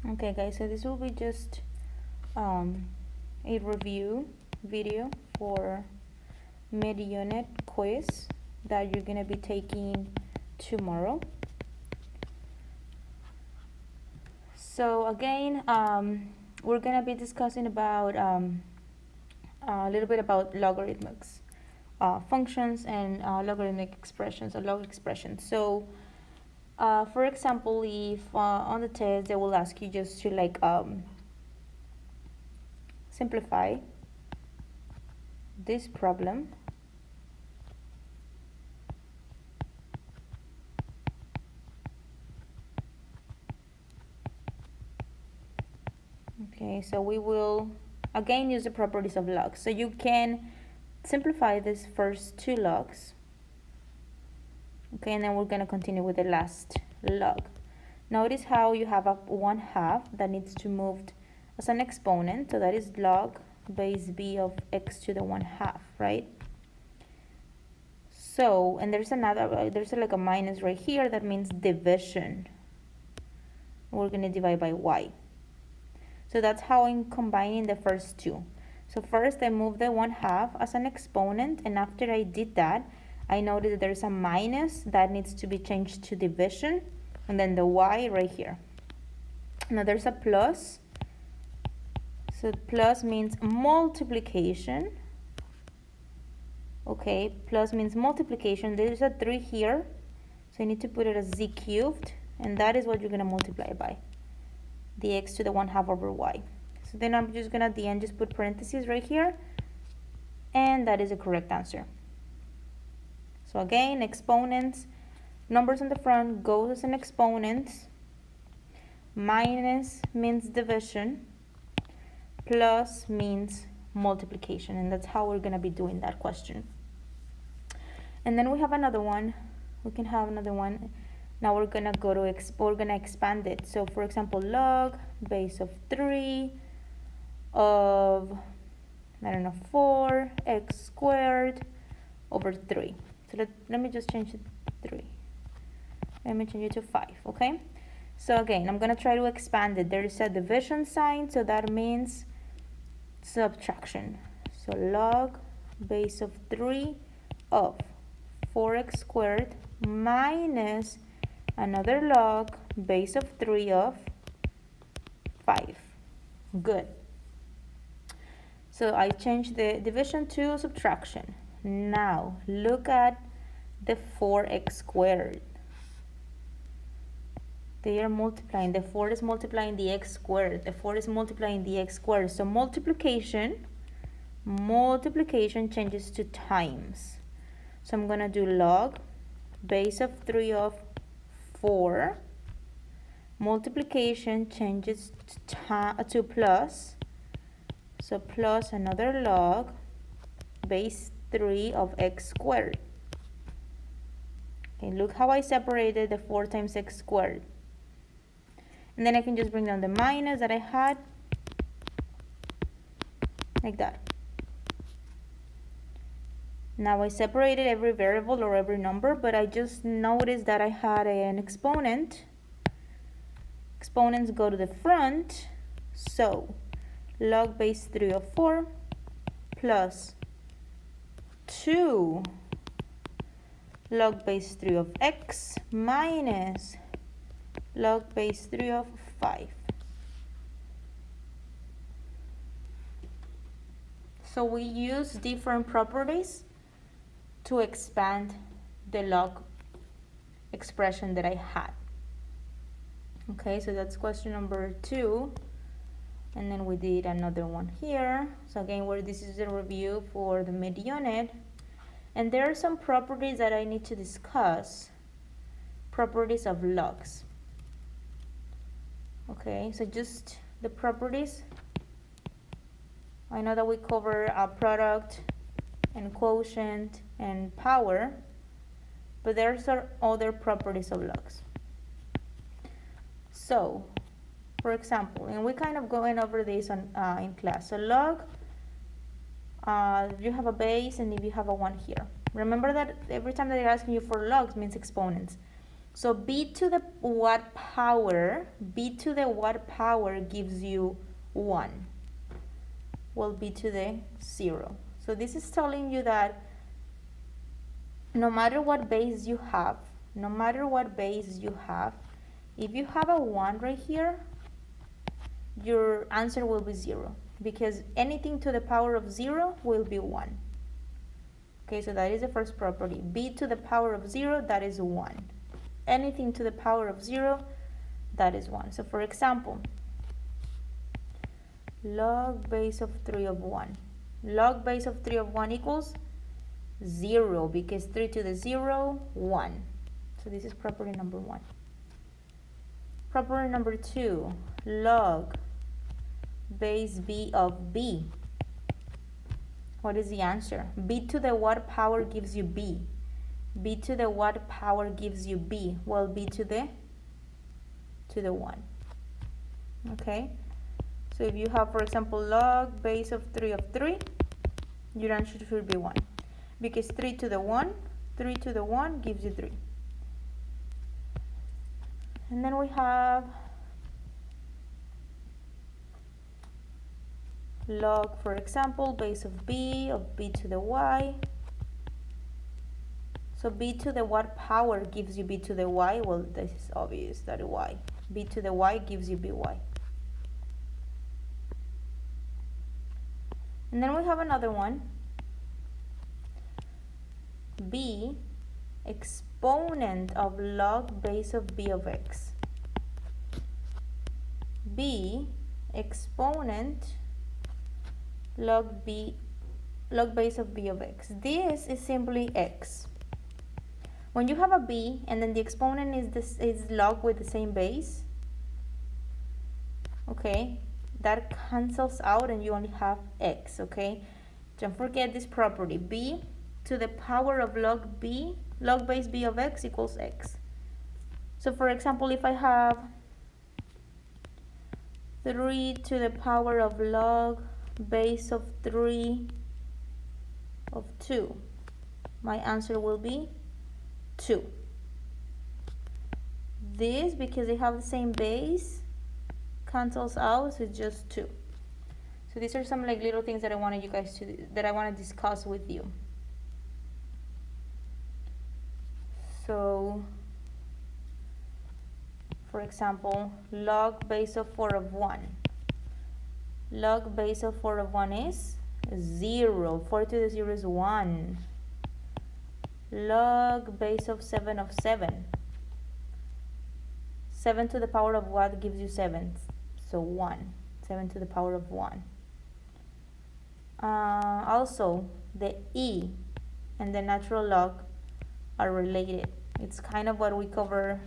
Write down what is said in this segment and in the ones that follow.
Okay guys, so this will be just a review video for mid-unit quiz that you're going to be taking tomorrow. So again, we're going to be discussing about a little bit about logarithmics, functions, and logarithmic expressions or log expressions. So for example, if on the test they will ask you just to like simplify this problem. Okay, so we will again use the properties of logs. So you can simplify these first two logs. Okay, and then we're going to continue with the last log. Notice how you have a 1/2 that needs to move as an exponent. So that is log base b of x to the 1/2, right? So, and there's another, there's like a minus right here. That means division. We're going to divide by y. So that's how I'm combining the first two. So first I moved the 1/2 as an exponent, and after I did that, I noticed that there's a minus that needs to be changed to division, and then the y right here. Now there's a plus. So plus means multiplication. Okay, plus means multiplication. There's a 3 here, so you need to put it as z cubed, and that is what you're going to multiply by, the x to the 1/2 over y. So then I'm just going to at the end just put parentheses right here, and that is the correct answer. So again, exponents, numbers on the front goes as an exponent, minus means division, plus means multiplication, and that's how we're going to be doing that question. And then we have another one. We can have another one. Now we're going to go to we're going to expand it. So for example, log base of 3 of, I don't know, 4x squared over 3. So let me just change it to 3. Let me change it to 5, okay? So again, I'm going to try to expand it. There is a division sign, so that means subtraction. So log base of 3 of 4x squared minus another log base of 3 of 5. Good. So I changed the division to subtraction. Now look at the 4x squared. They are multiplying. The 4 is multiplying the x squared. The 4 is multiplying the x squared. So multiplication changes to times. So I'm going to do log base of 3 of 4. Multiplication changes to plus. So plus another log base 3 of x squared. Okay, look how I separated the 4 times x squared. And then I can just bring down the minus that I had, like that. Now I separated every variable or every number, but I just noticed that I had an exponent. Exponents go to the front, so log base 3 of 4 plus 2 log base 3 of x minus log base 3 of 5. So we use different properties to expand the log expression that I had. Okay, so that's question number 2. And then we did another one here. So again, this is a review for the mid-unit. And there are some properties that I need to discuss. Properties of logs. Okay, so just the properties. I know that we cover a product and quotient and power, but there's other properties of logs. So, for example, and we kind of going over this in class. So log, you have a base, and if you have a 1 here. Remember that every time that they're asking you for logs means exponents. So b to the what power, b to the what power gives you 1. Well, b to the 0. So this is telling you that no matter what base you have, no matter what base you have, if you have a 1 right here, your answer will be 0, because anything to the power of 0 will be 1. Okay, so that is the first property. b to the power of 0, that is 1. Anything to the power of 0, that is 1. So for example, log base of 3 of 1. Log base of 3 of 1 equals 0, because 3 to the 0, 1. So this is property number 1. Property number 2, log base b of b. What is the answer? b to the what power gives you b? b to the what power gives you b? Well, b to the 1. Okay? So if you have, for example, log base of 3 of 3, your answer should be 1. Because 3 to the 1 gives you 3. And then we have log, for example, base of b to the y. So b to the what power gives you b to the y? Well, this is obvious, that is y. b to the y gives you by. And then we have another one. b exponent of log base of b of x. b exponent log base of b of x. This is simply x. When you have a b and then the exponent is log with the same base, okay, that cancels out and you only have x. Okay, don't forget this property. b to the power of log base b of x equals x. So for example, if I have 3 to the power of log base of 3 of 2, my answer will be 2. This, because they have the same base, cancels out, so it's just 2. So these are some like little things that I wanted you guys to, that I want to discuss with you. So for example, log base of 4 of 1. Log base of 4 of 1 is 0. 4 to the 0 is 1. Log base of 7 of 7. 7 to the power of what gives you 7? So 1. 7 to the power of 1. Also, the e and the natural log are related. It's kind of what we cover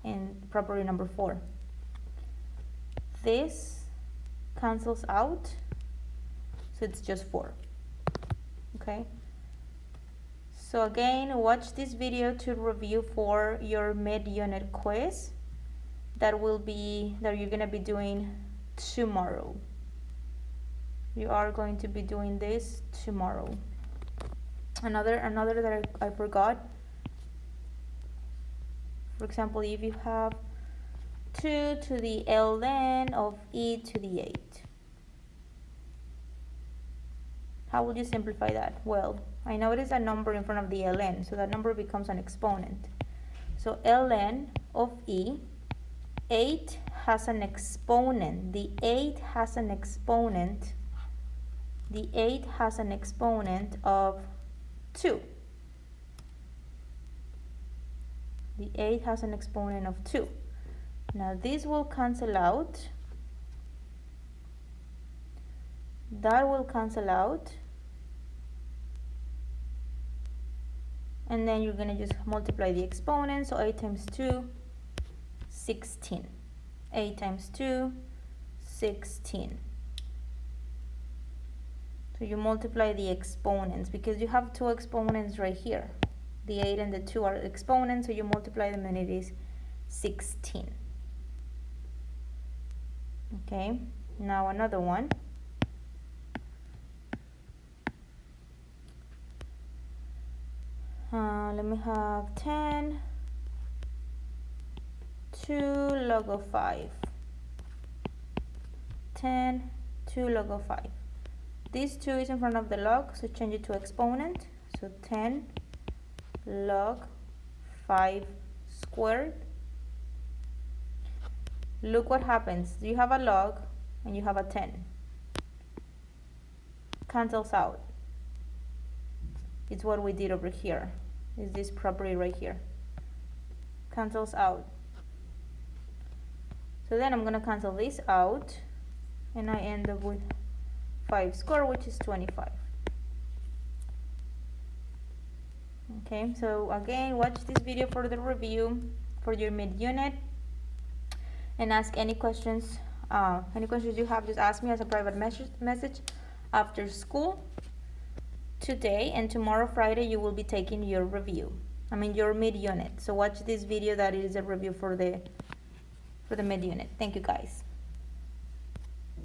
in property number 4. This cancels out, so it's just 4. Okay, so again, watch this video to review for your mid-unit quiz that you're gonna be doing tomorrow. You are going to be doing this tomorrow. Another that I forgot. For example, if you have 2 to the ln of e to the 8. How would you simplify that? Well, I notice a number in front of the ln, so that number becomes an exponent. So ln of e, 8 has an exponent. The 8 has an exponent. The 8 has an exponent of 2. The 8 has an exponent of 2. Now this will cancel out. That will cancel out. And then you're going to just multiply the exponent. So 8 times 2, 16. 8 times 2, 16. So you multiply the exponents because you have 2 exponents right here. The 8 and the 2 are exponents, so you multiply them and it is 16. Okay, now another one. Let me have 10 2 log of 5. 10, 2 log of 5. This 2 is in front of the log, so change it to exponent. So 10 log 5 squared. Look what happens. You have a log and you have a 10. Cancels out. It's what we did over here. Is this property right here. Cancels out. So then I'm going to cancel this out, and I end up with 5 squared, which is 25. Okay, so again, watch this video for the review for your mid-unit, and ask any questions. Any questions you have, just ask me as a private message after school. Today and tomorrow, Friday, you will be taking your review. Your mid-unit. So watch this video that is a review for the mid-unit. Thank you, guys.